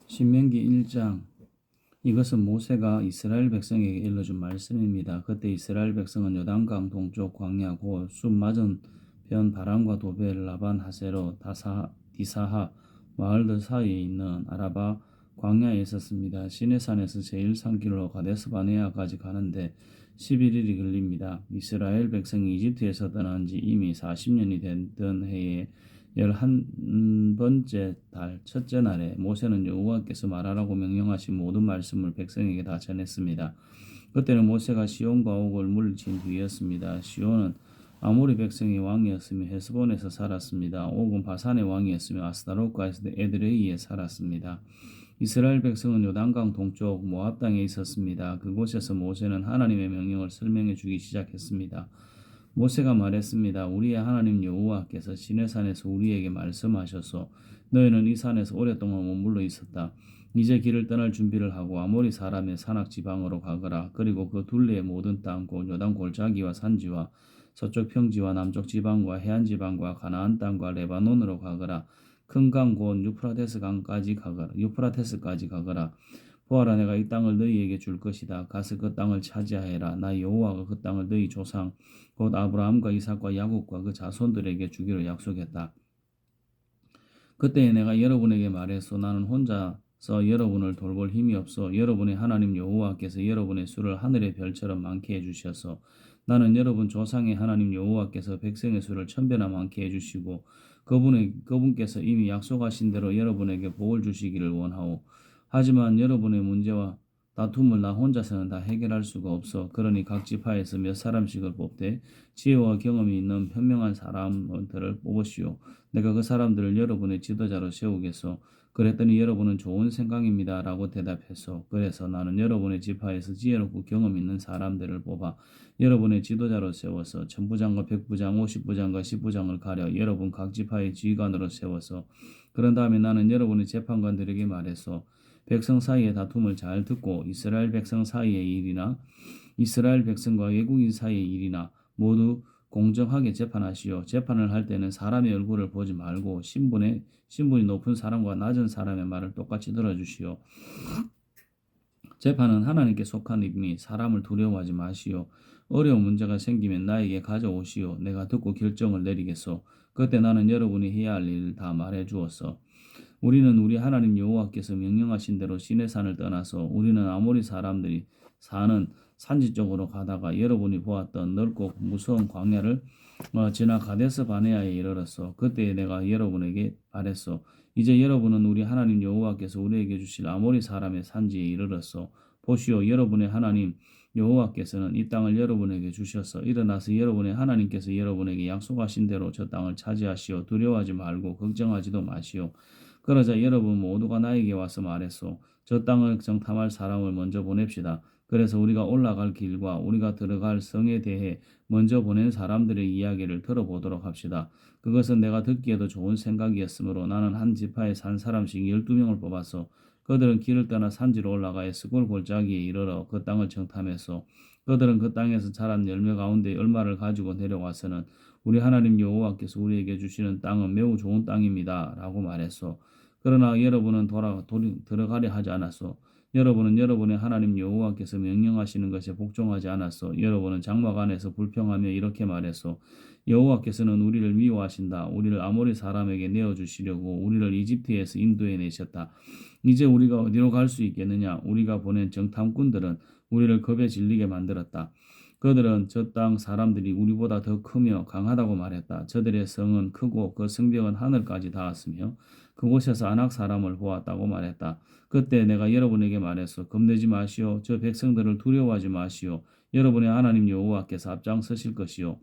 신명기 1장. 이것은 모세가 이스라엘 백성에게 일러준 말씀입니다. 그때 이스라엘 백성은 요단강 동쪽 광야 곧 숲 맞은 편 바람과 도벨, 라반, 하세로, 디사하 마을들 사이에 있는 아라바 광야에 있었습니다. 시내산에서 제1산 길로 가데스 바네아까지 가는데 11일이 걸립니다. 이스라엘 백성이 이집트에서 떠난 지 이미 40년이 됐던 해에 11번째 달 첫째 날에 모세는 여호와께서 말하라고 명령하신 모든 말씀을 백성에게 다 전했습니다. 그때는 모세가 시온과 옥을 물리친 뒤였습니다. 시온은 아모리 백성의 왕이었으며 헤스본에서 살았습니다. 옥은 바산의 왕이었으며 아스타롯과 에드레이에 살았습니다. 이스라엘 백성은 요단강 동쪽 모압 땅에 있었습니다. 그곳에서 모세는 하나님의 명령을 설명해 주기 시작했습니다. 모세가 말했습니다. 우리의 하나님 여호와께서 시내산에서 우리에게 말씀하셔서 너희는 이 산에서 오랫동안 머물러 있었다. 이제 길을 떠날 준비를 하고 아모리 사람의 산악 지방으로 가거라. 그리고 그 둘레의 모든 땅 곧 요단 골짜기와 산지와 서쪽 평지와 남쪽 지방과 해안 지방과 가나안 땅과 레바논으로 가거라. 큰 강 곧 유프라테스까지 가거라. 보아라, 내가 이 땅을 너희에게 줄 것이다. 가서 그 땅을 차지하여라. 나 여호와가 그 땅을 너희 조상 곧 아브라함과 이삭과 야곱과 그 자손들에게 주기로 약속했다. 그때에 내가 여러분에게 말했소. 나는 혼자서 여러분을 돌볼 힘이 없어. 여러분의 하나님 여호와께서 여러분의 수를 하늘의 별처럼 많게 해주셔서 나는 여러분 조상의 하나님 여호와께서 백성의 수를 1000배나 많게 해주시고 그분께서 이미 약속하신 대로 여러분에게 복을 주시기를 원하오. 하지만 여러분의 문제와 다툼을 나 혼자서는 다 해결할 수가 없어. 그러니 각 지파에서 몇 사람씩을 뽑되 지혜와 경험이 있는 현명한 사람들을 뽑으시오. 내가 그 사람들을 여러분의 지도자로 세우겠소. 그랬더니 여러분은 좋은 생각입니다 라고 대답했소. 그래서 나는 여러분의 지파에서 지혜롭고 경험 있는 사람들을 뽑아 여러분의 지도자로 세워서 천부장과 백부장, 50부장과 10부장을 가려 여러분 각 지파의 지휘관으로 세워서 그런 다음에 나는 여러분의 재판관들에게 말했소. 백성 사이의 다툼을 잘 듣고 이스라엘 백성 사이의 일이나 이스라엘 백성과 외국인 사이의 일이나 모두 공정하게 재판하시오. 재판을 할 때는 사람의 얼굴을 보지 말고 신분이 높은 사람과 낮은 사람의 말을 똑같이 들어주시오. 재판은 하나님께 속한 일이니 사람을 두려워하지 마시오. 어려운 문제가 생기면 나에게 가져오시오. 내가 듣고 결정을 내리겠소. 그때 나는 여러분이 해야 할 일을 다 말해 주었어. 우리는 우리 하나님 여호와께서 명령하신 대로 시내산을 떠나서 우리는 아모리 사람들이 사는 산지 쪽으로 가다가 여러분이 보았던 넓고 무서운 광야를 지나 가데스 바네아에 이르렀어. 그때 내가 여러분에게 말했어. 이제 여러분은 우리 하나님 여호와께서 우리에게 주실 아모리 사람의 산지에 이르렀어. 보시오, 여러분의 하나님 여호와께서는 이 땅을 여러분에게 주셔서 일어나서 여러분의 하나님께서 여러분에게 약속하신 대로 저 땅을 차지하시오. 두려워하지 말고 걱정하지도 마시오. 그러자 여러분 모두가 나에게 와서 말했소. 저 땅을 정탐할 사람을 먼저 보냅시다. 그래서 우리가 올라갈 길과 우리가 들어갈 성에 대해 먼저 보낸 사람들의 이야기를 들어보도록 합시다. 그것은 내가 듣기에도 좋은 생각이었으므로 나는 한 지파에 산 사람씩 12명을 뽑았소. 그들은 길을 떠나 산지로 올라가 에스골 골짜기에 이르러 그 땅을 정탐했소. 그들은 그 땅에서 자란 열매 가운데 얼마를 가지고 내려와서는 우리 하나님 여호와께서 우리에게 주시는 땅은 매우 좋은 땅입니다 라고 말했소. 그러나 여러분은 들어가려 하지 않았소. 여러분은 여러분의 하나님 여호와께서 명령하시는 것에 복종하지 않았소. 여러분은 장막 안에서 불평하며 이렇게 말했소. 여호와께서는 우리를 미워하신다. 우리를 아모리 사람에게 내어주시려고 우리를 이집트에서 인도해 내셨다. 이제 우리가 어디로 갈 수 있겠느냐? 우리가 보낸 정탐꾼들은 우리를 겁에 질리게 만들었다. 그들은 저 땅 사람들이 우리보다 더 크며 강하다고 말했다. 저들의 성은 크고 그 성벽은 하늘까지 닿았으며 그곳에서 안악 사람을 보았다고 말했다. 그때 내가 여러분에게 말했어. 겁내지 마시오. 저 백성들을 두려워하지 마시오. 여러분의 하나님 여호와께서 앞장서실 것이요.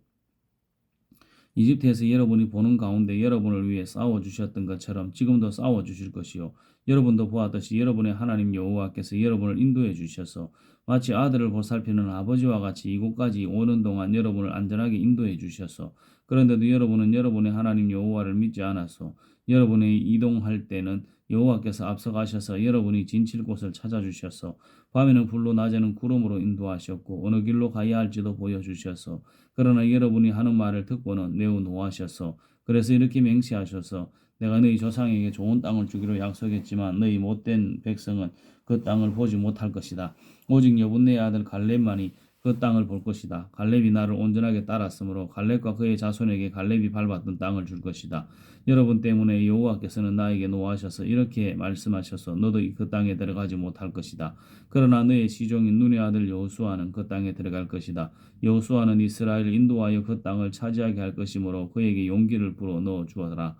이집트에서 여러분이 보는 가운데 여러분을 위해 싸워주셨던 것처럼 지금도 싸워주실 것이요. 여러분도 보았듯이 여러분의 하나님 여호와께서 여러분을 인도해 주셔서 마치 아들을 보살피는 아버지와 같이 이곳까지 오는 동안 여러분을 안전하게 인도해 주셔서 그런데도 여러분은 여러분의 하나님 여호와를 믿지 않았소. 여러분이 이동할 때는 여호와께서 앞서가셔서 여러분이 진칠 곳을 찾아주셔서 밤에는 불로 낮에는 구름으로 인도하셨고 어느 길로 가야 할지도 보여주셔서 그러나 여러분이 하는 말을 듣고는 매우 노하셔서 그래서 이렇게 맹세하셔서 내가 너희 조상에게 좋은 땅을 주기로 약속했지만 너희 못된 백성은 그 땅을 보지 못할 것이다. 오직 여분네의 아들 갈렙만이 그 땅을 볼 것이다. 갈렙이 나를 온전하게 따랐으므로 갈렙과 그의 자손에게 갈렙이 밟았던 땅을 줄 것이다. 여러분 때문에 여호와께서는 나에게 노하셔서 이렇게 말씀하셔서 너도 그 땅에 들어가지 못할 것이다. 그러나 너의 시종인 눈의 아들 여호수아는 그 땅에 들어갈 것이다. 여호수아는 이스라엘을 인도하여 그 땅을 차지하게 할 것이므로 그에게 용기를 불어 넣어 주어라.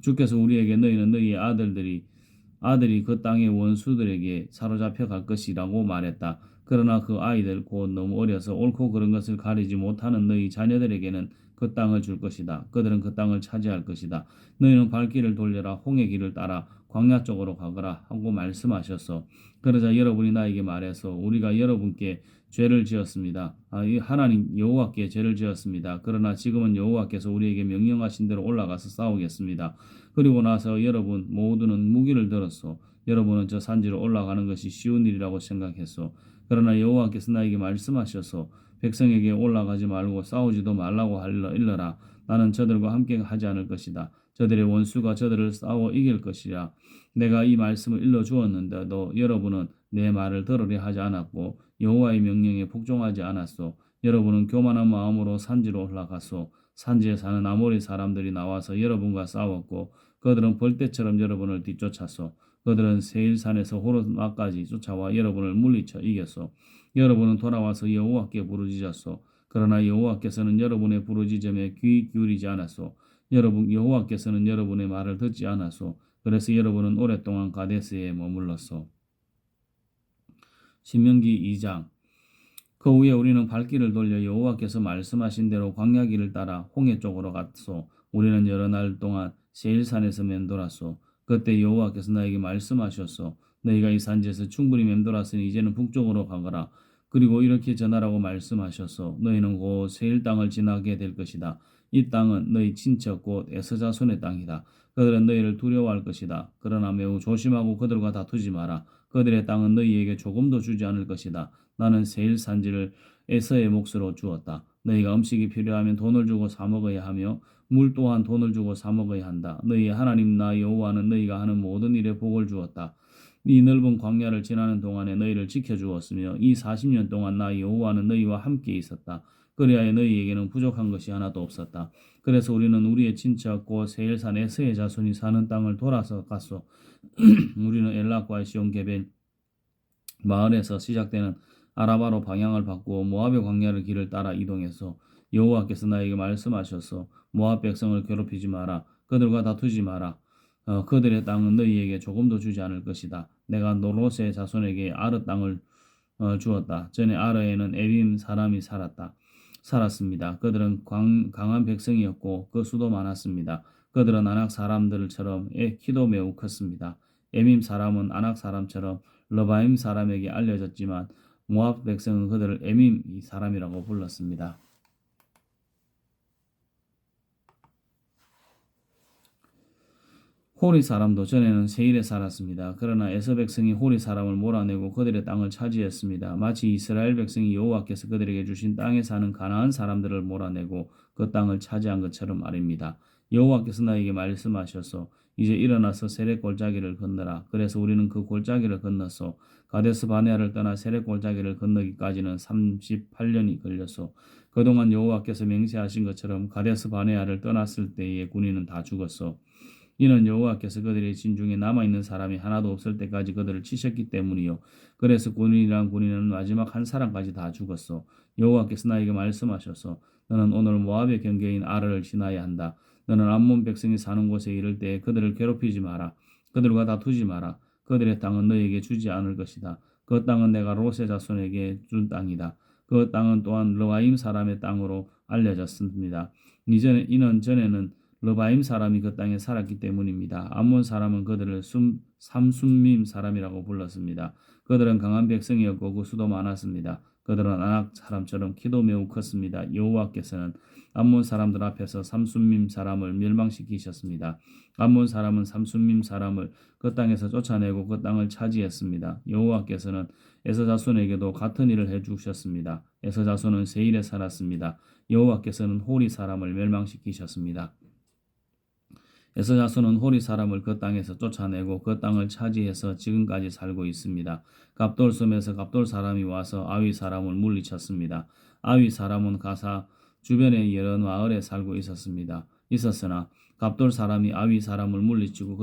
주께서 우리에게 너희는 너희의 아들이 그 땅의 원수들에게 사로잡혀 갈 것이라고 말했다. 그러나 그 아이들 곧 너무 어려서 옳고 그른 것을 가리지 못하는 너희 자녀들에게는 그 땅을 줄 것이다. 그들은 그 땅을 차지할 것이다. 너희는 발길을 돌려라 홍해 길을 따라 광야 쪽으로 가거라 하고 말씀하셨어. 그러자 여러분이 나에게 말해서 우리가 여러분께 죄를 지었습니다. 하나님 여호와께 죄를 지었습니다. 그러나 지금은 여호와께서 우리에게 명령하신 대로 올라가서 싸우겠습니다. 그리고 나서 여러분 모두는 무기를 들었소. 여러분은 저 산지로 올라가는 것이 쉬운 일이라고 생각했소. 그러나 여호와께서 나에게 말씀하셔서 백성에게 올라가지 말고 싸우지도 말라고 일러라. 나는 저들과 함께 하지 않을 것이다. 저들의 원수가 저들을 싸워 이길 것이라. 내가 이 말씀을 일러주었는데도 여러분은 내 말을 들으려 하지 않았고 여호와의 명령에 복종하지 않았소. 여러분은 교만한 마음으로 산지로 올라갔소. 산지에 사는 아모리 사람들이 나와서 여러분과 싸웠고 그들은 벌떼처럼 여러분을 뒤쫓았소. 그들은 세일산에서 호르마까지 쫓아와 여러분을 물리쳐 이겼소. 여러분은 돌아와서 여호와께 부르짖었소. 그러나 여호와께서는 여러분의 부르짖음에 귀 기울이지 않았소. 여호와께서는 여러분의 말을 듣지 않았소. 그래서 여러분은 오랫동안 가데스에 머물렀소. 신명기 2장. 그 후에 우리는 발길을 돌려 여호와께서 말씀하신 대로 광야길을 따라 홍해 쪽으로 갔소. 우리는 여러 날 동안 세일산에서 맴돌았소. 그때 여호와께서 나에게 말씀하셨소. 너희가 이 산지에서 충분히 맴돌았으니 이제는 북쪽으로 가거라. 그리고 이렇게 전하라고 말씀하셨소. 너희는 곧 세일 땅을 지나게 될 것이다. 이 땅은 너희 친척 곧 에서자손의 땅이다. 그들은 너희를 두려워할 것이다. 그러나 매우 조심하고 그들과 다투지 마라. 그들의 땅은 너희에게 조금도 주지 않을 것이다. 나는 세일 산지를 에서의 몫으로 주었다. 너희가 음식이 필요하면 돈을 주고 사 먹어야 하며 물 또한 돈을 주고 사 먹어야 한다. 너희의 하나님 나 여호와는 너희가 하는 모든 일에 복을 주었다. 이 넓은 광야를 지나는 동안에 너희를 지켜주었으며 이 40년 동안 나 여호와는 너희와 함께 있었다. 그리하여 너희에게는 부족한 것이 하나도 없었다. 그래서 우리는 우리의 친척 곧 세일산 에서의 자손이 사는 땅을 돌아서 갔소. 우리는 엘락과 시온게벨 마을에서 시작되는 아라바로 방향을 바꾸어 모압의 광야를 길을 따라 이동해서 여호와께서 나에게 말씀하셔서 모압 백성을 괴롭히지 마라. 그들과 다투지 마라. 그들의 땅은 너희에게 조금도 주지 않을 것이다. 내가 노롯의 자손에게 아르 땅을 주었다. 전에 아르에는 에빔 사람이 살았습니다. 그들은 강한 백성이었고 그 수도 많았습니다. 그들은 아낙 사람들처럼 키도 매우 컸습니다. 에밈 사람은 아낙 사람처럼 러바임 사람에게 알려졌지만 모압 백성은 그들을 에밈 사람이라고 불렀습니다. 호리 사람도 전에는 세일에 살았습니다. 그러나 에서 백성이 호리 사람을 몰아내고 그들의 땅을 차지했습니다. 마치 이스라엘 백성이 여호와께서 그들에게 주신 땅에 사는 가나안 사람들을 몰아내고 그 땅을 차지한 것처럼 말입니다. 여호와께서 나에게 말씀하셔서 이제 일어나서 세렛 골짜기를 건너라. 그래서 우리는 그 골짜기를 건너서 가데스 바네아를 떠나 세렛 골짜기를 건너기까지는 38년이 걸렸소. 그동안 여호와께서 맹세하신 것처럼 가데스 바네아를 떠났을 때의 군인은 다 죽었소. 이는 여호와께서 그들의 진 중에 남아있는 사람이 하나도 없을 때까지 그들을 치셨기 때문이요. 그래서 군인이란 군인은 마지막 한 사람까지 다 죽었어. 여호와께서 나에게 말씀하셔서 너는 오늘 모압의 경계인 아르를 지나야 한다. 너는 암몬 백성이 사는 곳에 이를 때 그들을 괴롭히지 마라. 그들과 다투지 마라. 그들의 땅은 너에게 주지 않을 것이다. 그 땅은 내가 롯의 자손에게 준 땅이다. 그 땅은 또한 르와임 사람의 땅으로 알려졌습니다. 이는 전에는 르바임 사람이 그 땅에 살았기 때문입니다. 암몬 사람은 그들을 삼순밈 사람이라고 불렀습니다. 그들은 강한 백성이었고 그 수도 많았습니다. 그들은 아낙 사람처럼 키도 매우 컸습니다. 여호와께서는 암몬 사람들 앞에서 삼순밈 사람을 멸망시키셨습니다. 암몬 사람은 삼순밈 사람을 그 땅에서 쫓아내고 그 땅을 차지했습니다. 여호와께서는 에서 자손에게도 같은 일을 해주셨습니다. 에서 자손은 세일에 살았습니다. 여호와께서는 호리 사람을 멸망시키셨습니다. 에서 자손은 호리 사람을 그 땅에서 쫓아내고 그 땅을 차지해서 지금까지 살고 있습니다. 갑돌 섬에서 갑돌 사람이 와서 아위 사람을 물리쳤습니다. 아위 사람은 가사 주변의 여러 마을에 살고 있었으나 갑돌 사람이 아위 사람을 물리치고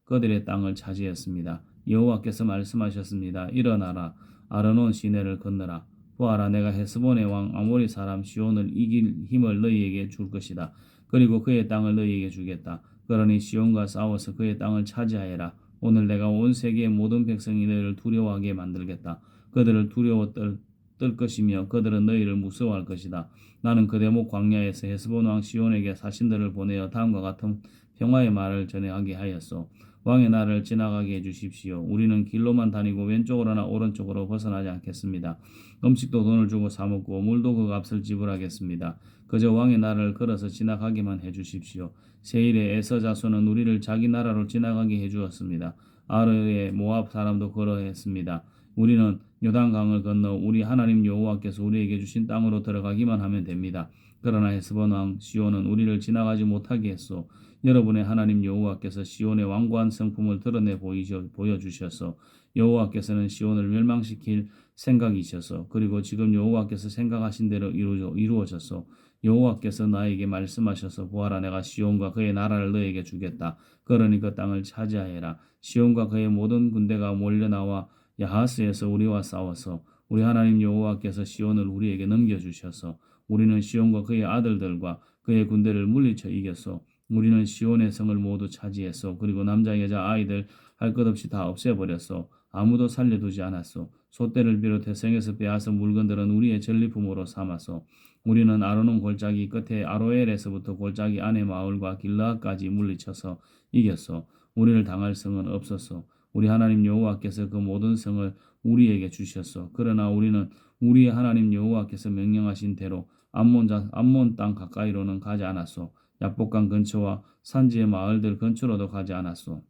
그들의 땅을 차지했습니다. 여호와께서 말씀하셨습니다. 일어나라, 아르논 시내를 건너라. 보아라, 내가 헤스본의 왕 아모리 사람 시온을 이길 힘을 너희에게 줄 것이다. 그리고 그의 땅을 너희에게 주겠다. 그러니 시온과 싸워서 그의 땅을 차지하여라. 오늘 내가 온 세계의 모든 백성이 너희를 두려워하게 만들겠다. 그들을 두려워 떨 것이며 그들은 너희를 무서워할 것이다. 나는 그대목 광야에서 헤스본 왕 시온에게 사신들을 보내어 다음과 같은 평화의 말을 전해하게 하였소. 왕의 날을 지나가게 해주십시오. 우리는 길로만 다니고 왼쪽으로나 오른쪽으로 벗어나지 않겠습니다. 음식도 돈을 주고 사먹고 물도 그 값을 지불하겠습니다. 그저 왕의 날을 걸어서 지나가기만 해주십시오. 세일의 에서 자손은 우리를 자기 나라로 지나가게 해주었습니다. 아르의 모압 사람도 그러했습니다. 우리는 요단강을 건너 우리 하나님 여호와께서 우리에게 주신 땅으로 들어가기만 하면 됩니다. 그러나 헤스본 왕 시온은 우리를 지나가지 못하게 했소. 여러분의 하나님 여호와께서 시온의 완고한 성품을 드러내 보여주셔서 여호와께서는 시온을 멸망시킬 생각이셔서 그리고 지금 여호와께서 생각하신 대로 이루어졌소. 여호와께서 나에게 말씀하셔서 보아라, 내가 시온과 그의 나라를 너에게 주겠다. 그러니 그 땅을 차지하여라. 시온과 그의 모든 군대가 몰려나와 야하스에서 우리와 싸워서 우리 하나님 여호와께서 시온을 우리에게 넘겨주셔서 우리는 시온과 그의 아들들과 그의 군대를 물리쳐 이겼소. 우리는 시온의 성을 모두 차지했소. 그리고 남자 여자 아이들 할 것 없이 다 없애버렸소. 아무도 살려두지 않았소. 소떼를 비롯해 성에서 빼앗은 물건들은 우리의 전리품으로 삼았소. 우리는 아르논 골짜기 끝에 아로엘에서부터 골짜기 안의 마을과 길라까지 물리쳐서 이겼소. 우리를 당할 성은 없었소. 우리 하나님 여호와께서 그 모든 성을 우리에게 주셨소. 그러나 우리는 우리의 하나님 여호와께서 명령하신 대로 암몬 땅 가까이로는 가지 않았소. 야복강 근처와 산지의 마을들 근처로도 가지 않았소.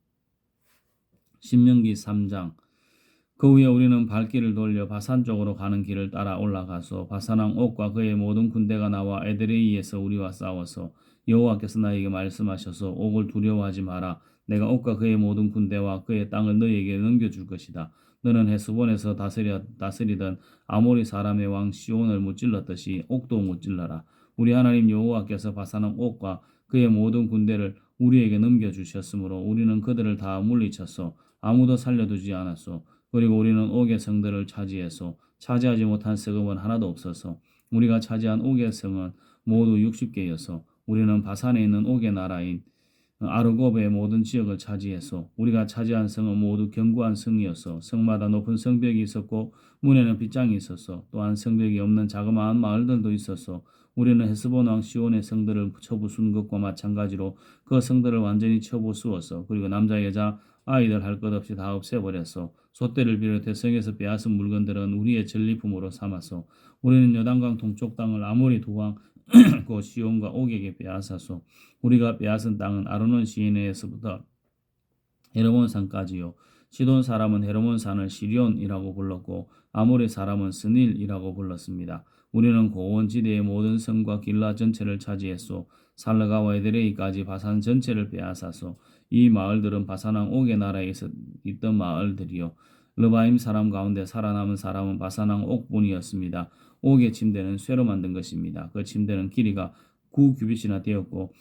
신명기 3장. 그 후에 우리는 발길을 돌려 바산 쪽으로 가는 길을 따라 올라가서 바산왕 옥과 그의 모든 군대가 나와 에드레이에서 우리와 싸워서 여호와께서 나에게 말씀하셔서 옥을 두려워하지 마라. 내가 옥과 그의 모든 군대와 그의 땅을 너희에게 넘겨줄 것이다. 너는 헤스본에서 다스리던 아모리 사람의 왕 시온을 무찔렀듯이 옥도 무찔러라. 우리 하나님 여호와께서 바산왕 옥과 그의 모든 군대를 우리에게 넘겨주셨으므로 우리는 그들을 다 물리쳤소. 아무도 살려두지 않았소. 그리고 우리는 옥의 성들을 차지했소. 차지하지 못한 성읍은 하나도 없었소. 우리가 차지한 옥의 성은 모두 60개였소. 우리는 바산에 있는 옥의 나라인 아르곱의 모든 지역을 차지했소. 우리가 차지한 성은 모두 견고한 성이었소. 성마다 높은 성벽이 있었고 문에는 빗장이 있었소. 또한 성벽이 없는 자그마한 마을들도 있었소. 우리는 헤스본 왕 시온의 성들을 쳐부순 것과 마찬가지로 그 성들을 완전히 쳐부수었소. 그리고 남자 여자 아이들 할 것 없이 다 없애버렸소. 소떼를 비롯해 성에서 빼앗은 물건들은 우리의 전리품으로 삼았소. 우리는 요단강 동쪽 땅을 아모리 두 왕 곧 시온과 옥에게 빼앗았소. 우리가 빼앗은 땅은 아르논 시내에서부터 헤르몬 산까지요. 시돈 사람은 헤르몬 산을 시리온이라고 불렀고 아모리 사람은 스닐이라고 불렀습니다. 우리는 고원 지대의 모든 성과 길라 전체를 차지했소. 살르가와 에드레이까지 바산 전체를 빼앗았소. 이 마을들은 바산왕 옥의 나라에 있던 마을들이요. 르바임 사람 가운데 살아남은 사람은 바산왕 옥뿐이었습니다. 옥의 침대는 쇠로 만든 것입니다. 그 침대는 길이가 9규빗이나 되었고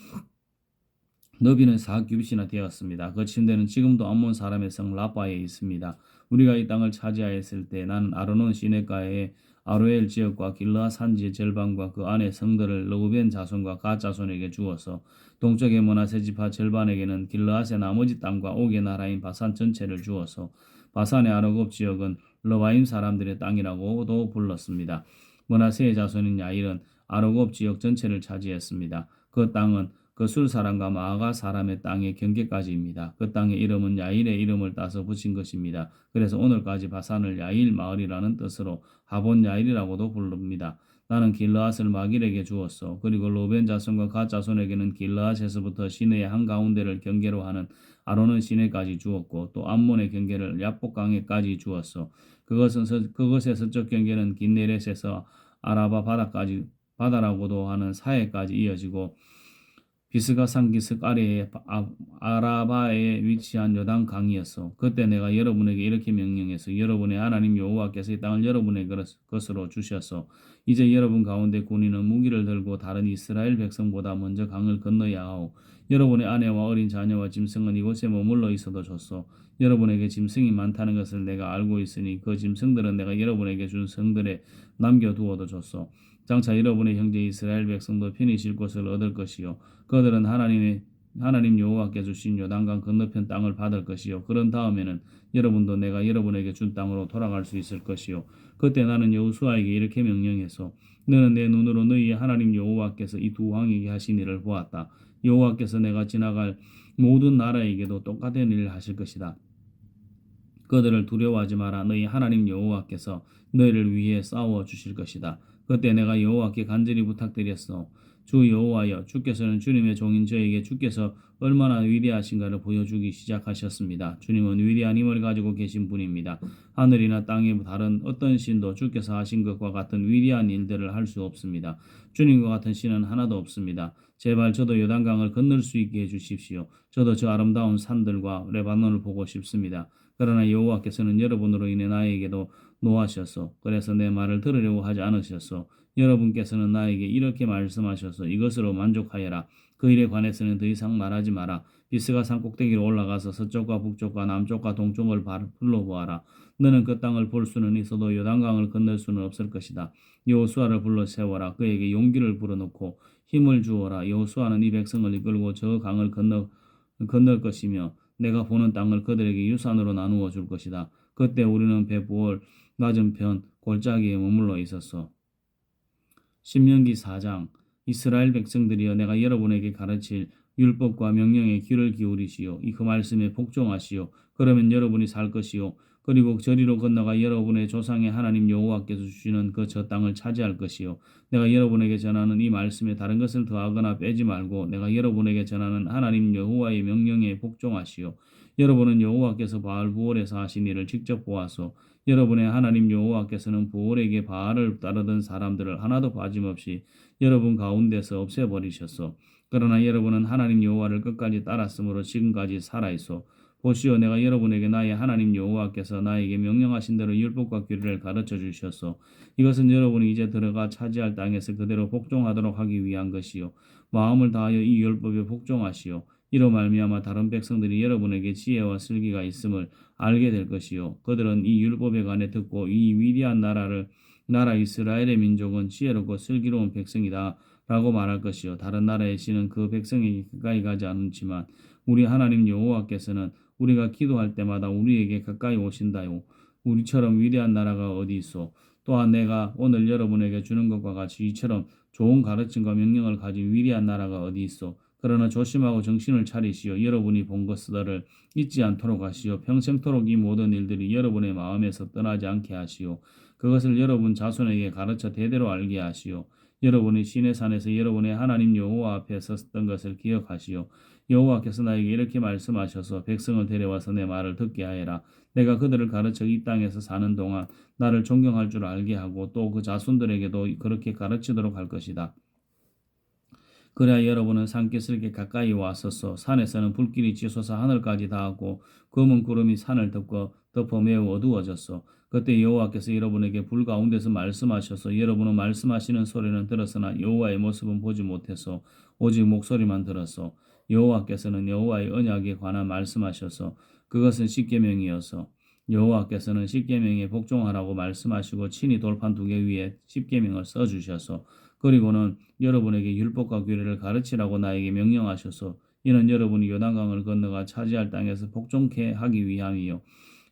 너비는 4규빗이나 되었습니다. 그 침대는 지금도 암몬 사람의 성 라바에 있습니다. 우리가 이 땅을 차지하였을 때 나는 아르논 시내가의 아로엘 지역과 길르아 산지의 절반과 그 안의 성들을 르우벤 자손과 갓 자손에게 주어서 동쪽의 므낫세 지파 절반에게는 길르앗의 나머지 땅과 옥의 나라인 바산 전체를 주어서 바산의 아르곱 지역은 르바임 사람들의 땅이라고도 불렀습니다. 므낫세의 자손인 야일은 아르곱 지역 전체를 차지했습니다. 그 땅은 그 술 사람과 마아가 사람의 땅의 경계까지입니다. 그 땅의 이름은 야일의 이름을 따서 붙인 것입니다. 그래서 오늘까지 바산을 야일 마을이라는 뜻으로 하본 야일이라고도 부릅니다. 나는 길르앗을 마길에게 주었소. 그리고 로벤 자손과 갓 자손에게는 길르앗에서부터 시내의 한가운데를 경계로 하는 아로는 시내까지 주었고 또 암몬의 경계를 야복강에까지 주었소. 그것의 서쪽 경계는 긴네렛에서 아라바 바다라고도 하는 사해까지 이어지고 비스가 산기슭 아래에 아라바에 위치한 요단 강이었어. 그때 내가 여러분에게 이렇게 명령해서 여러분의 하나님 여호와께서 이 땅을 여러분의 것으로 주셨어. 이제 여러분 가운데 군인은 무기를 들고 다른 이스라엘 백성보다 먼저 강을 건너야 하오. 여러분의 아내와 어린 자녀와 짐승은 이곳에 머물러 있어도 좋소. 여러분에게 짐승이 많다는 것을 내가 알고 있으니 그 짐승들은 내가 여러분에게 준 성들에 남겨두어도 좋소. 장차 여러분의 형제 이스라엘 백성도 편히 쉴 곳을 얻을 것이요 그들은 하나님 여호와께 주신 요단강 건너편 땅을 받을 것이요 그런 다음에는 여러분도 내가 여러분에게 준 땅으로 돌아갈 수 있을 것이요 그때 나는 여호수아에게 이렇게 명령해서 너는 내 눈으로 너희의 하나님 여호와께서 이 두 왕에게 하신 일을 보았다. 여호와께서 내가 지나갈 모든 나라에게도 똑같은 일을 하실 것이다. 그들을 두려워하지 마라. 너희 하나님 여호와께서 너희를 위해 싸워 주실 것이다. 그때 내가 여호와께 간절히 부탁드렸어. 주 여호와여, 주께서는 주님의 종인 저에게 주께서 얼마나 위대하신가를 보여주기 시작하셨습니다. 주님은 위대한 힘을 가지고 계신 분입니다. 하늘이나 땅의 다른 어떤 신도 주께서 하신 것과 같은 위대한 일들을 할 수 없습니다. 주님과 같은 신은 하나도 없습니다. 제발 저도 요단강을 건널 수 있게 해주십시오. 저도 저 아름다운 산들과 레바논을 보고 싶습니다. 그러나 여호와께서는 여러분으로 인해 나에게도 노하셨소. 그래서 내 말을 들으려고 하지 않으셨소. 여러분께서는 나에게 이렇게 말씀하셨소. 이것으로 만족하여라. 그 일에 관해서는 더 이상 말하지 마라. 비스가 산 꼭대기로 올라가서 서쪽과 북쪽과 남쪽과 동쪽을 불러보아라. 너는 그 땅을 볼 수는 있어도 요단강을 건널 수는 없을 것이다. 여호수아를 불러 세워라. 그에게 용기를 불어넣고 힘을 주어라. 여호수아는 이 백성을 이끌고 저 강을 건널 것이며 내가 보는 땅을 그들에게 유산으로 나누어 줄 것이다. 그때 우리는 배부월 맞은편 골짜기에 머물러 있었어. 신명기 4장. 이스라엘 백성들이여, 내가 여러분에게 가르칠 율법과 명령에 귀를 기울이시오. 그 말씀에 복종하시오. 그러면 여러분이 살 것이요 그리고 저리로 건너가 여러분의 조상의 하나님 여호와께서 주시는 그 저 땅을 차지할 것이요 내가 여러분에게 전하는 이 말씀에 다른 것을 더하거나 빼지 말고 내가 여러분에게 전하는 하나님 여호와의 명령에 복종하시오. 여러분은 여호와께서 바알 부올에서 하신 일을 직접 보아소. 여러분의 하나님 여호와께서는 부올에게 바알을 따르던 사람들을 하나도 빠짐없이 여러분 가운데서 없애버리셨소. 그러나 여러분은 하나님 여호와를 끝까지 따랐으므로 지금까지 살아있소. 보시오, 내가 여러분에게 나의 하나님 여호와께서 나에게 명령하신 대로 율법과 규례를 가르쳐 주셨소. 이것은 여러분이 이제 들어가 차지할 땅에서 그대로 복종하도록 하기 위한 것이요 마음을 다하여 이 율법에 복종하시오. 이로 말미암아 다른 백성들이 여러분에게 지혜와 슬기가 있음을 알게 될 것이요 그들은 이 율법에 관해 듣고 이 위대한 나라 이스라엘의 민족은 지혜롭고 슬기로운 백성이다 라고 말할 것이요 다른 나라의 신은 그 백성에게 가까이 가지 않지만 우리 하나님 여호와께서는 우리가 기도할 때마다 우리에게 가까이 오신다요. 우리처럼 위대한 나라가 어디 있소. 또한 내가 오늘 여러분에게 주는 것과 같이 이처럼 좋은 가르침과 명령을 가진 위대한 나라가 어디 있소. 그러나 조심하고 정신을 차리시오. 여러분이 본 것들을 잊지 않도록 하시오. 평생토록 이 모든 일들이 여러분의 마음에서 떠나지 않게 하시오. 그것을 여러분 자손에게 가르쳐 대대로 알게 하시오. 여러분이 시내산에서 여러분의 하나님 여호와 앞에 섰던 것을 기억하시오. 여호와께서 나에게 이렇게 말씀하셔서 백성을 데려와서 내 말을 듣게 하여라. 내가 그들을 가르쳐 이 땅에서 사는 동안 나를 존경할 줄 알게 하고 또 그 자손들에게도 그렇게 가르치도록 할 것이다. 그래야 여러분은 산기슭에 가까이 왔었소. 산에서는 불길이 치솟아 하늘까지 닿았고 검은 구름이 산을 덮어 매우 어두워졌소. 그때 여호와께서 여러분에게 불 가운데서 말씀하셔서 여러분은 말씀하시는 소리는 들었으나 여호와의 모습은 보지 못했소. 오직 목소리만 들었소. 여호와께서는 여호와의 언약에 관한 말씀하셔서 그것은 십계명이어서 여호와께서는 십계명에 복종하라고 말씀하시고 친히 돌판 2개 위에 십계명을 써주셔서 그리고는 여러분에게 율법과 규례를 가르치라고 나에게 명령하셔서 이는 여러분이 요단강을 건너가 차지할 땅에서 복종케 하기 위함이요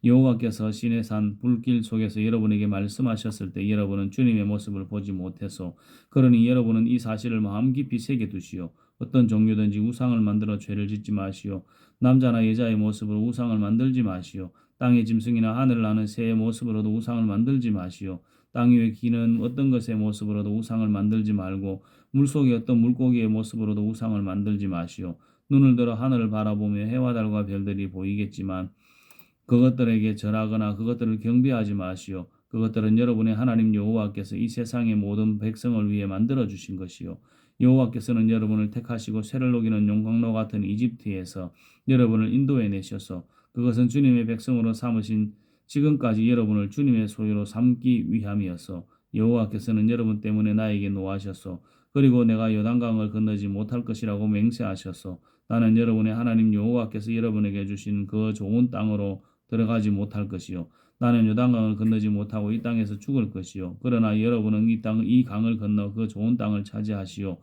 여호와께서 시내산 불길 속에서 여러분에게 말씀하셨을 때 여러분은 주님의 모습을 보지 못해서 그러니 여러분은 이 사실을 마음 깊이 새겨두시오. 어떤 종류든지 우상을 만들어 죄를 짓지 마시오. 남자나 여자의 모습으로 우상을 만들지 마시오. 땅의 짐승이나 하늘을 나는 새의 모습으로도 우상을 만들지 마시오. 땅 위에 기는 어떤 것의 모습으로도 우상을 만들지 말고 물속의 어떤 물고기의 모습으로도 우상을 만들지 마시오. 눈을 들어 하늘을 바라보며 해와 달과 별들이 보이겠지만 그것들에게 절하거나 그것들을 경배하지 마시오. 그것들은 여러분의 하나님 여호와께서 이 세상의 모든 백성을 위해 만들어 주신 것이요 여호와께서는 여러분을 택하시고 쇠를 녹이는 용광로 같은 이집트에서 여러분을 인도해 내셔서 그것은 주님의 백성으로 삼으신 지금까지 여러분을 주님의 소유로 삼기 위함이어서 여호와께서는 여러분 때문에 나에게 노하셔서 그리고 내가 요단강을 건너지 못할 것이라고 맹세하셔서 나는 여러분의 하나님 여호와께서 여러분에게 주신 그 좋은 땅으로 들어가지 못할 것이요 나는 요단강을 건너지 못하고 이 땅에서 죽을 것이요 그러나 여러분은 이 강을 건너 그 좋은 땅을 차지하시오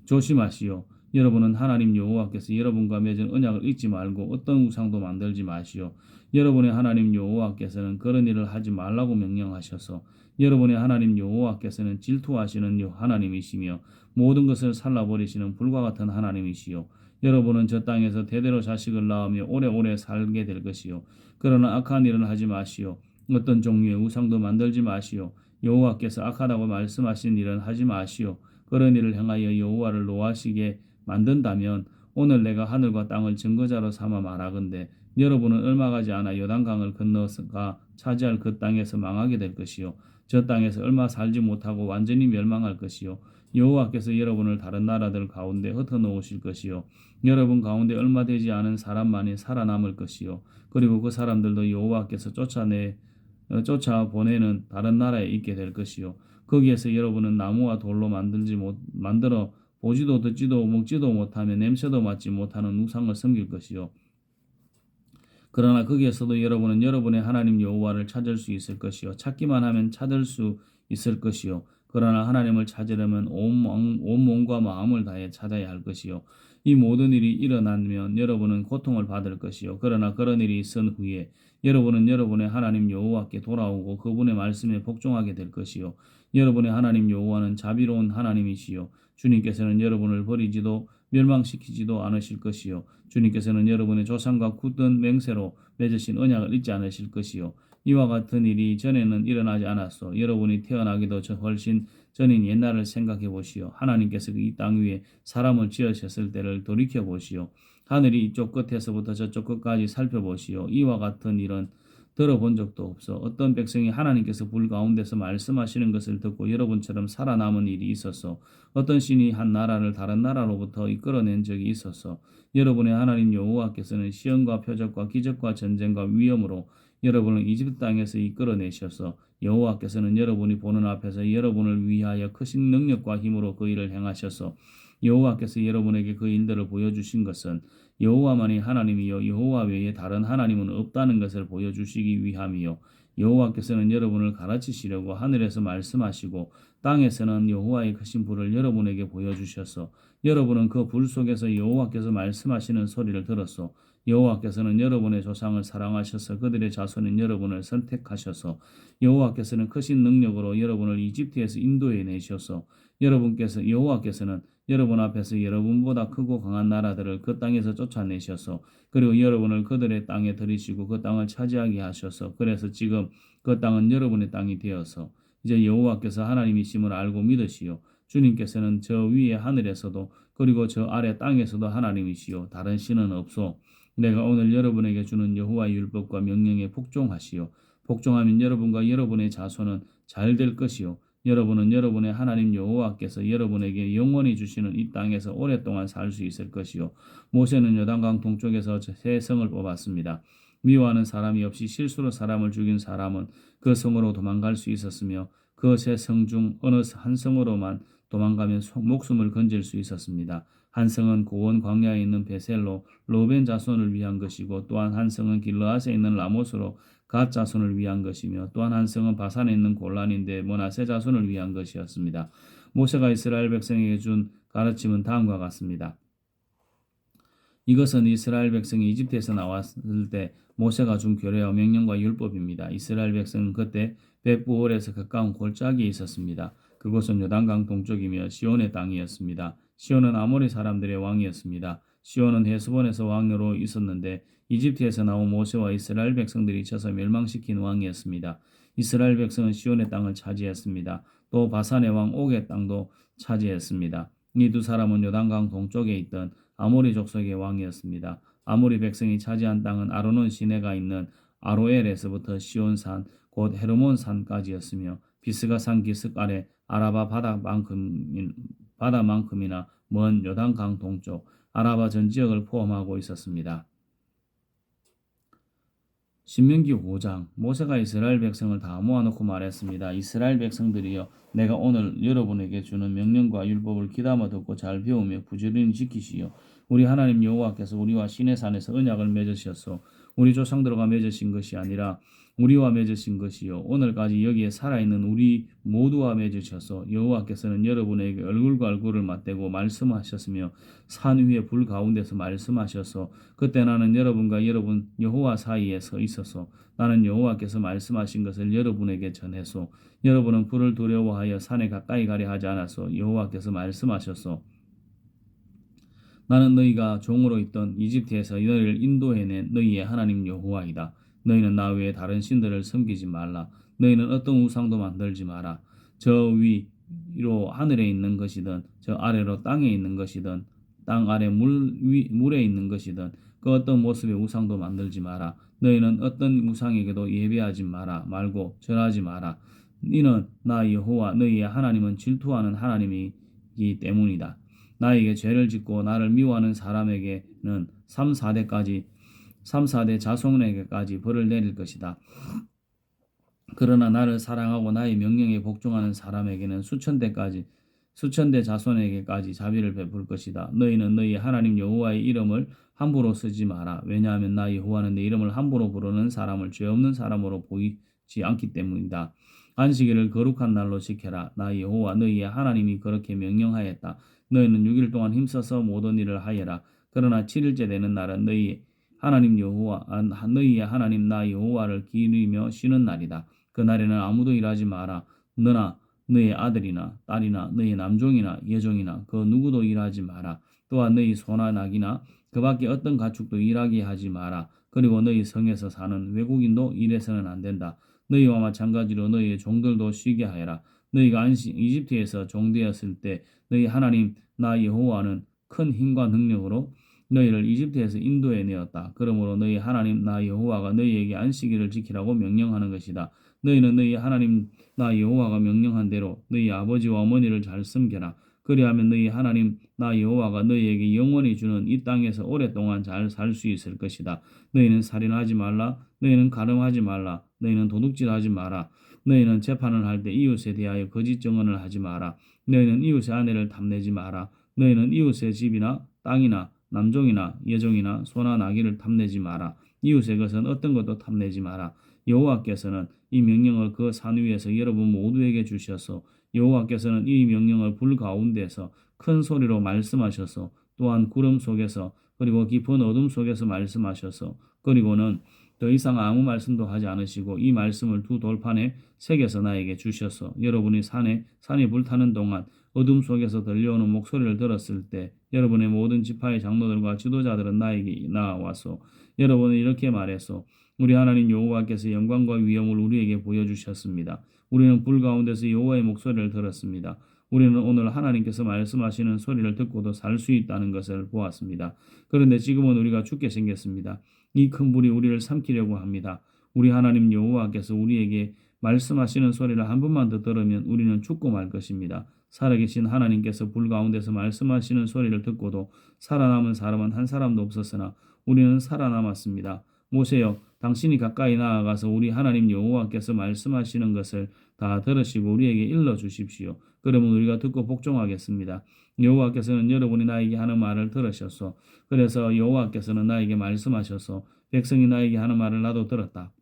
조심하시오 여러분은 하나님 여호와께서 여러분과 맺은 언약을 잊지 말고 어떤 우상도 만들지 마시오 여러분의 하나님 여호와께서는 그런 일을 하지 말라고 명령하셔서 여러분의 하나님 여호와께서는 질투하시는 하나님이시며 모든 것을 살라버리시는 불과 같은 하나님이시요 여러분은 저 땅에서 대대로 자식을 낳으며 오래오래 살게 될 것이요 그러나 악한 일은 하지 마시오 어떤 종류의 우상도 만들지 마시오 여호와께서 악하다고 말씀하신 일은 하지 마시오 그런 일을 행하여 여호와를 노하시게 만든다면 오늘 내가 하늘과 땅을 증거자로 삼아 말하건대 여러분은 얼마 가지 않아 요단강을 건너가 차지할 그 땅에서 망하게 될 것이요 저 땅에서 얼마 살지 못하고 완전히 멸망할 것이요 여호와께서 여러분을 다른 나라들 가운데 흩어놓으실 것이요 여러분 가운데 얼마 되지 않은 사람만이 살아남을 것이요 그리고 그 사람들도 여호와께서 쫓아보내는 다른 나라에 있게 될 것이요 거기에서 여러분은 나무와 돌로 만들어 보지도 듣지도 먹지도 못하며 냄새도 맡지 못하는 우상을 섬길 것이요 그러나 거기에서도 여러분은 여러분의 하나님 여호와를 찾을 수 있을 것이요 찾기만 하면 찾을 수 있을 것이요 그러나 하나님을 찾으려면 온 몸과 마음을 다해 찾아야 할 것이요 이 모든 일이 일어나면 여러분은 고통을 받을 것이요 그러나 그런 일이 있은 후에 여러분은 여러분의 하나님 여호와께 돌아오고 그분의 말씀에 복종하게 될 것이요 여러분의 하나님 여호와는 자비로운 하나님이시요 주님께서는 여러분을 버리지도 멸망시키지도 않으실 것이요 주님께서는 여러분의 조상과 굳은 맹세로 맺으신 언약을 잊지 않으실 것이요 이와 같은 일이 전에는 일어나지 않았소. 여러분이 태어나기도 훨씬 전인 옛날을 생각해 보시오. 하나님께서 이 땅 위에 사람을 지으셨을 때를 돌이켜 보시오. 하늘이 이쪽 끝에서부터 저쪽 끝까지 살펴보시오. 이와 같은 일은 들어본 적도 없어. 어떤 백성이 하나님께서 불 가운데서 말씀하시는 것을 듣고 여러분처럼 살아남은 일이 있었어. 어떤 신이 한 나라를 다른 나라로부터 이끌어낸 적이 있었어. 여러분의 하나님 여호와께서는 시험과 표적과 기적과 전쟁과 위험으로 여러분을 이집트 땅에서 이끌어내셔서 여호와께서는 여러분이 보는 앞에서 여러분을 위하여 크신 능력과 힘으로 그 일을 행하셔서 여호와께서 여러분에게 그 일들을 보여주신 것은 여호와만이 하나님이요 여호와 외에 다른 하나님은 없다는 것을 보여주시기 위함이요 여호와께서는 여러분을 가르치시려고 하늘에서 말씀하시고 땅에서는 여호와의 크신 불을 여러분에게 보여주셔서 여러분은 그 불 속에서 여호와께서 말씀하시는 소리를 들었소. 여호와께서는 여러분의 조상을 사랑하셔서 그들의 자손인 여러분을 선택하셔서 여호와께서는 크신 능력으로 여러분을 이집트에서 인도해 내셔서 여호와께서는 여러분 앞에서 여러분보다 크고 강한 나라들을 그 땅에서 쫓아내셔서 그리고 여러분을 그들의 땅에 들이시고 그 땅을 차지하게 하셔서 그래서 지금 그 땅은 여러분의 땅이 되어서 이제 여호와께서 하나님이심을 알고 믿으시오. 주님께서는 저 위에 하늘에서도 그리고 저 아래 땅에서도 하나님이시오. 다른 신은 없소. 내가 오늘 여러분에게 주는 여호와의 율법과 명령에 복종하시오. 복종하면 여러분과 여러분의 자손은 잘 될 것이요. 여러분은 여러분의 하나님 여호와께서 여러분에게 영원히 주시는 이 땅에서 오랫동안 살 수 있을 것이요. 모세는 요단강 동쪽에서 새 성을 뽑았습니다. 미워하는 사람이 없이 실수로 사람을 죽인 사람은 그 성으로 도망갈 수 있었으며 그 새 성 중 어느 한 성으로만 도망가면 목숨을 건질 수 있었습니다. 한 성은 고원 광야에 있는 베셀로 로벤 자손을 위한 것이고 또한 한 성은 길르앗에 있는 라못으로 갓 자손을 위한 것이며 또한 한 성은 바산에 있는 골란인데 므낫세 자손을 위한 것이었습니다. 모세가 이스라엘 백성에게 준 가르침은 다음과 같습니다. 이것은 이스라엘 백성이 이집트에서 나왔을 때 모세가 준 규례와 명령과 율법입니다. 이스라엘 백성은 그때 벳부올에서 가까운 골짜기에 있었습니다. 그곳은 요단강 동쪽이며 시온의 땅이었습니다. 시온은 아모리 사람들의 왕이었습니다. 시온은 헤스본에서 왕으로 있었는데 이집트에서 나온 모세와 이스라엘 백성들이 쳐서 멸망시킨 왕이었습니다. 이스라엘 백성은 시온의 땅을 차지했습니다. 또 바산의 왕 옥의 땅도 차지했습니다. 이 두 사람은 요단강 동쪽에 있던 아모리 족속의 왕이었습니다. 아모리 백성이 차지한 땅은 아르논 시내가 있는 아로엘에서부터 시온산 곧 헤르몬산까지였으며 비스가산 기슭 아래 아라바 바다만큼 바다만큼이나 먼 요단강 동쪽 아라바 전 지역을 포함하고 있었습니다. 신명기 5장 모세가 이스라엘 백성을 다 모아놓고 말했습니다. 이스라엘 백성들이여, 내가 오늘 여러분에게 주는 명령과 율법을 귀담아 듣고 잘 배우며 부지런히 지키시오. 우리 하나님 여호와께서 우리와 시내 산에서 언약을 맺으셨소. 우리 조상들과 맺으신 것이 아니라 우리와 맺으신 것이요 오늘까지 여기에 살아있는 우리 모두와 맺으셔서 여호와께서는 여러분에게 얼굴과 얼굴을 맞대고 말씀하셨으며 산 위에 불 가운데서 말씀하셔서 그때 나는 여러분과 여러분 여호와 사이에 서 있어서 나는 여호와께서 말씀하신 것을 여러분에게 전해소. 여러분은 불을 두려워하여 산에 가까이 가려 하지 않아서 여호와께서 말씀하셨소. 나는 너희가 종으로 있던 이집트에서 너희를 인도해낸 너희의 하나님 여호와이다. 너희는 나 외에 다른 신들을 섬기지 말라. 너희는 어떤 우상도 만들지 마라. 저 위로 하늘에 있는 것이든 저 아래로 땅에 있는 것이든 땅 아래 물에 있는 것이든 그 어떤 모습의 우상도 만들지 마라. 너희는 어떤 우상에게도 예배하지 마라 말고 절하지 마라. 이는 나 여호와 너희의 하나님은 질투하는 하나님이기 때문이다. 나에게 죄를 짓고 나를 미워하는 사람에게는 3, 4대 자손에게까지 벌을 내릴 것이다. 그러나 나를 사랑하고 나의 명령에 복종하는 사람에게는 수천 대 자손에게까지 자비를 베풀 것이다. 너희는 너희 하나님 여호와의 이름을 함부로 쓰지 마라. 왜냐하면 나 여호와는 내 이름을 함부로 부르는 사람을 죄 없는 사람으로 보이지 않기 때문이다. 안식일을 거룩한 날로 지켜라. 나 여호와 너희의 하나님이 그렇게 명령하였다. 너희는 6일 동안 힘써서 모든 일을 하여라. 그러나 7일째 되는 날은 너희의 하나님 나 여호와를 기리며 쉬는 날이다. 그날에는 아무도 일하지 마라. 너나 너의 아들이나 딸이나 너의 남종이나 여종이나 그 누구도 일하지 마라. 또한 너희 소나 낙이나 그 밖에 어떤 가축도 일하게 하지 마라. 그리고 너희 성에서 사는 외국인도 일해서는 안 된다. 너희와 마찬가지로 너희의 종들도 쉬게 하여라. 너희가 이집트에서 종되었을 때 너희 하나님 나 여호와는 큰 힘과 능력으로 너희를 이집트에서 인도해 내었다. 그러므로 너희 하나님 나 여호와가 너희에게 안식일을 지키라고 명령하는 것이다. 너희는 너희 하나님 나 여호와가 명령한 대로 너희 아버지와 어머니를 잘 섬겨라. 그리하면 너희 하나님 나 여호와가 너희에게 영원히 주는 이 땅에서 오랫동안 잘 살 수 있을 것이다. 너희는 살인하지 말라. 너희는 가늠하지 말라. 너희는 도둑질하지 마라. 너희는 재판을 할 때 이웃에 대하여 거짓 증언을 하지 마라. 너희는 이웃의 아내를 탐내지 마라. 너희는 이웃의 집이나 땅이나 남종이나 여종이나 소나 나귀를 탐내지 마라. 이웃의 것은 어떤 것도 탐내지 마라. 여호와께서는 이 명령을 그 산 위에서 여러분 모두에게 주셔서 여호와께서는 이 명령을 불 가운데서 큰 소리로 말씀하셔서 또한 구름 속에서 그리고 깊은 어둠 속에서 말씀하셔서 그리고는 더 이상 아무 말씀도 하지 않으시고 이 말씀을 두 돌판에 새겨서 나에게 주셔서 여러분이 산에 불타는 동안 어둠 속에서 들려오는 목소리를 들었을 때 여러분의 모든 지파의 장로들과 지도자들은 나에게 나와서 여러분은 이렇게 말했소. 우리 하나님 여호와께서 영광과 위엄을 우리에게 보여주셨습니다. 우리는 불 가운데서 여호와의 목소리를 들었습니다. 우리는 오늘 하나님께서 말씀하시는 소리를 듣고도 살 수 있다는 것을 보았습니다. 그런데 지금은 우리가 죽게 생겼습니다. 이 큰 불이 우리를 삼키려고 합니다. 우리 하나님 여호와께서 우리에게 말씀하시는 소리를 한 번만 더 들으면 우리는 죽고 말 것입니다. 살아계신 하나님께서 불 가운데서 말씀하시는 소리를 듣고도 살아남은 사람은 한 사람도 없었으나 우리는 살아남았습니다. 모세여, 당신이 가까이 나아가서 우리 하나님 여호와께서 말씀하시는 것을 다 들으시고 우리에게 일러 주십시오. 그러면 우리가 듣고 복종하겠습니다. 여호와께서는 여러분이 나에게 하는 말을 들으셨소. 그래서 여호와께서는 나에게 말씀하셔서 백성이 나에게 하는 말을 나도 들었다.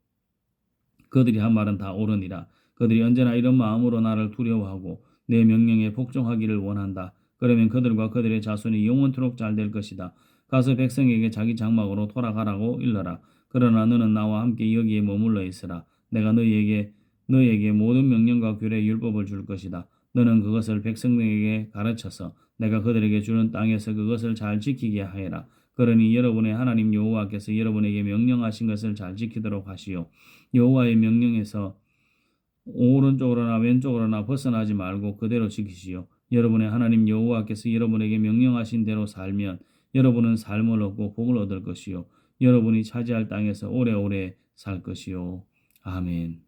그들이 한 말은 다 옳으니라. 그들이 언제나 이런 마음으로 나를 두려워하고 내 명령에 복종하기를 원한다. 그러면 그들과 그들의 자손이 영원토록 잘 될 것이다. 가서 백성에게 자기 장막으로 돌아가라고 일러라. 그러나 너는 나와 함께 여기에 머물러 있으라. 내가 너희에게 모든 명령과 규례 율법을 줄 것이다. 너는 그것을 백성에게 가르쳐서 내가 그들에게 주는 땅에서 그것을 잘 지키게 하여라. 그러니 여러분의 하나님 여호와께서 여러분에게 명령하신 것을 잘 지키도록 하시오. 여호와의 명령에서 오른쪽으로나 왼쪽으로나 벗어나지 말고 그대로 지키시오. 여러분의 하나님 여호와께서 여러분에게 명령하신 대로 살면 여러분은 삶을 얻고 복을 얻을 것이요 여러분이 차지할 땅에서 오래오래 살 것이요. 아멘.